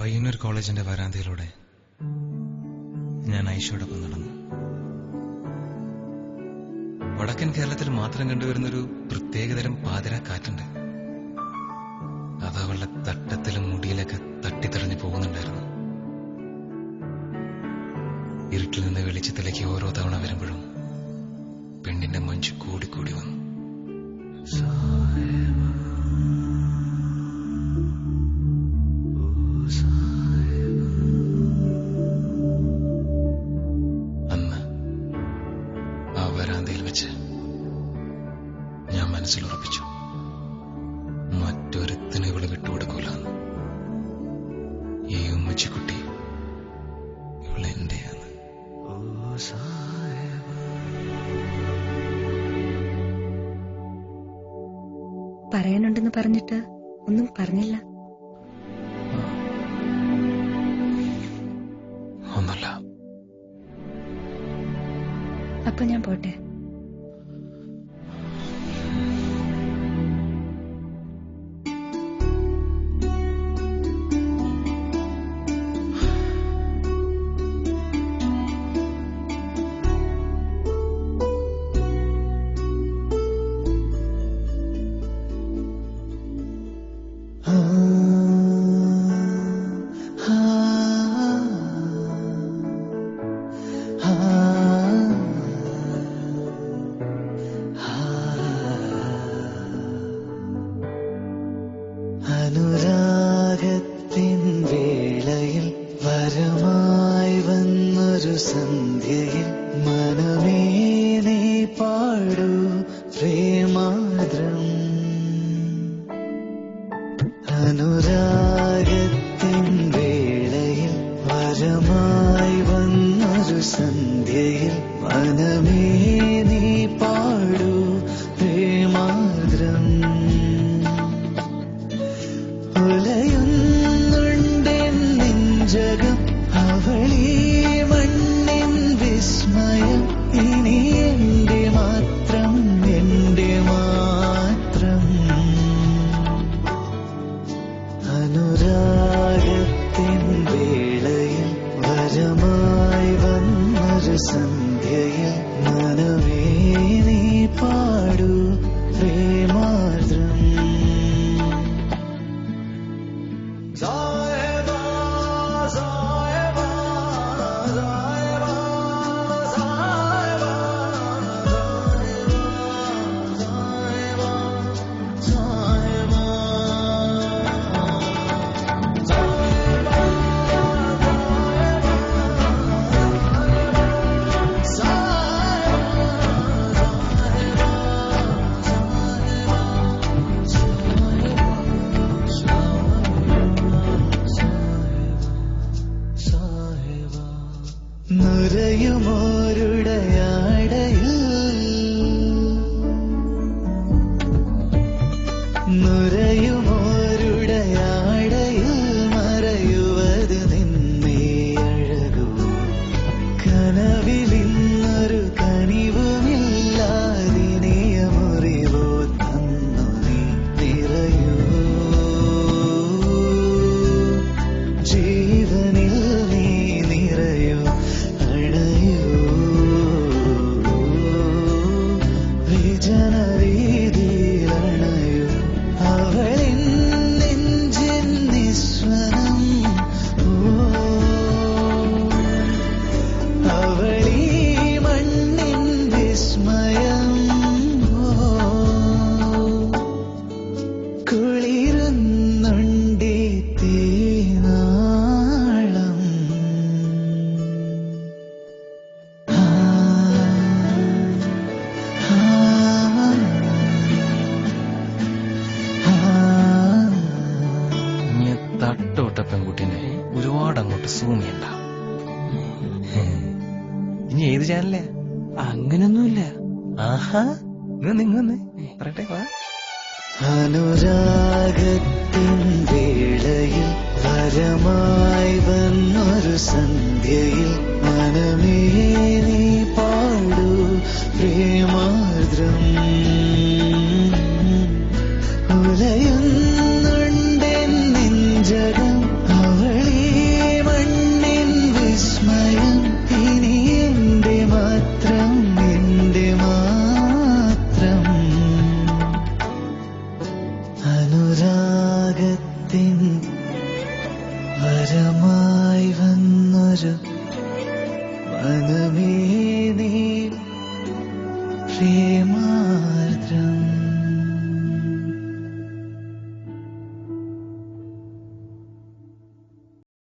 പയ്യന്നൂർ കോളേജിന്റെ വരാന്തയിലൂടെ ഞാൻ ഐഷയോടൊപ്പം നടന്നു. വടക്കൻ കേരളത്തിൽ മാത്രം കണ്ടുവരുന്നൊരു പ്രത്യേകതരം പാതിരാ കാറ്റുണ്ട്. അത് അവളുടെ തട്ടത്തിലും മുടിയിലൊക്കെ തട്ടിത്തെറിഞ്ഞു പോകുന്നുണ്ടായിരുന്നു. ഇരുട്ടിൽ നിന്ന് വെളിച്ചത്തിലേക്ക് ഓരോ തവണ വരുമ്പോഴും പെണ്ണിന്റെ മഞ്ച് കൂടിക്കൂടി വന്നു. അന്ന് ആ വരാന്തയിൽ വെച്ച് ഞാൻ മനസ്സിലുറപ്പിച്ചു, മറ്റൊരുത്തിന് ഇവള് വിട്ടുകൊടുക്കൂലെന്ന്. ഈ ഉമ്മച്ചിക്കുട്ടി ഇവളെന്റെയാണ്. പറയാനുണ്ടെന്ന് പറഞ്ഞിട്ട് ഒന്നും പറഞ്ഞില്ല. ഒന്നുമില്ല. അപ്പൊ ഞാൻ പോട്ടെ. അനുരാഗത്തിൻ വേളയിൽ വരമായി വന്നൊരു സന്ധ്യയിൽ മനമേ നീ പാടൂ പ്രേമാദ്രം. അനുരാഗത്തിൻ വേളയിൽ വരമായി വന്നൊരു സന്ധ്യയിൽ മനമേ നീ പാടൂ പ്രേമാദ്രം. ഉലയുന്നുണ്ടെൻ നെഞ്ചകം അവളീ മണ്ണിൻ വിസ്മയം. ഇനി എന്റെ മാത്രം, എന്റെ മാത്രം. അനുരാഗത്തിൻ വേളയിൽ വരമായി വന്നൊരു സന്ധ്യയിൽ മനമേ നീ പാടൂ പ്രേമാദ്രം. നുരയുമോരുടയാടയിൽ നുരയുമോരുടയാടയിൽ മറയുവത് നിന്നേ അഴകൂ. കനവിലിന്നൊരു കനിവുമില്ലാതിനിയ മുറിവോ തന്നു നീ നിറയൂ. ജീവനിൽ നീ നിറയൂ, അണയൂ. വിജനരീതിയിലണയൂ. അവളിൻ നെഞ്ചിൻ നിസ്വനം. അവളീ മണ്ണിൻ വിസ്മയം. കുളിരുന്നുണ്ടി തീനാളം. നീ തട്ടോട്ട പെൺകുട്ടീനെ ഒരുപാട് അങ്ങോട്ട് സൂം ചെയ്യണ്ട. ഇനി ഏത് ചാനലേ? അങ്ങനൊന്നുമില്ല. ആഹാ, നിങ്ങന്ന് പറയട്ടെ. അനുരാഗത്തിൻ വേളയിൽ വരമായി വന്നൊരു സന്ധ്യയിൽ മനമേ നീ പാടൂ പ്രേമാദ്രം. ഉലയുന്നുണ്ടെൻ നെഞ്ചകം അവളീ വരമായി വന്നൊരു മനമേ നീ പ്രേമാർദ്രം